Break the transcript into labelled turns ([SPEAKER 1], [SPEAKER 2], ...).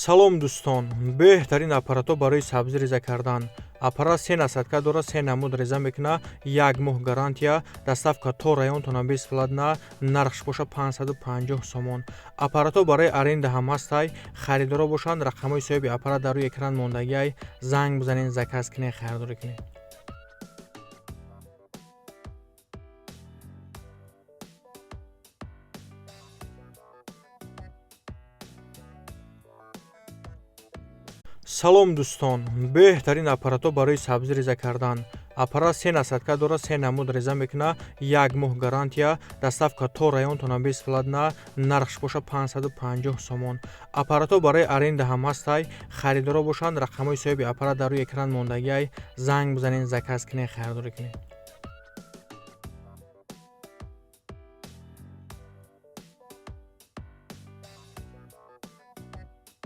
[SPEAKER 1] салом дӯстон, беҳтарин аппаратҳо барои сабзӣ реза кардан. Аппарат се насадка дорад, се намуд реза мекунад, 1 моҳ гарантия, доставка то районтона бесплатна, нархш боша 550 сомон. Аппаратҳо барои аренда ҳам ҳастай, харидоро бошанд, рақамҳои соҳиби аппарат дар рӯи экран мондагиай, занг бизанед, заказ кунед, харидорӣ кунед. салом дӯстон, беҳтарин аппаратҳо барои сабзӣ реза кардан. Аппарат се насадка дорад, се намуд реза мекунад, 1 моҳ гарантия, доставка то районтона бесплатна, нархш боша 550 сомон. Аппаратҳо барои аренда ҳам ҳастай, харидоро бошанд, рақамҳои соҳиби аппарат дар рӯи экран мондагиай, занг бизанед, заказ кунед, харидорӣ кунед.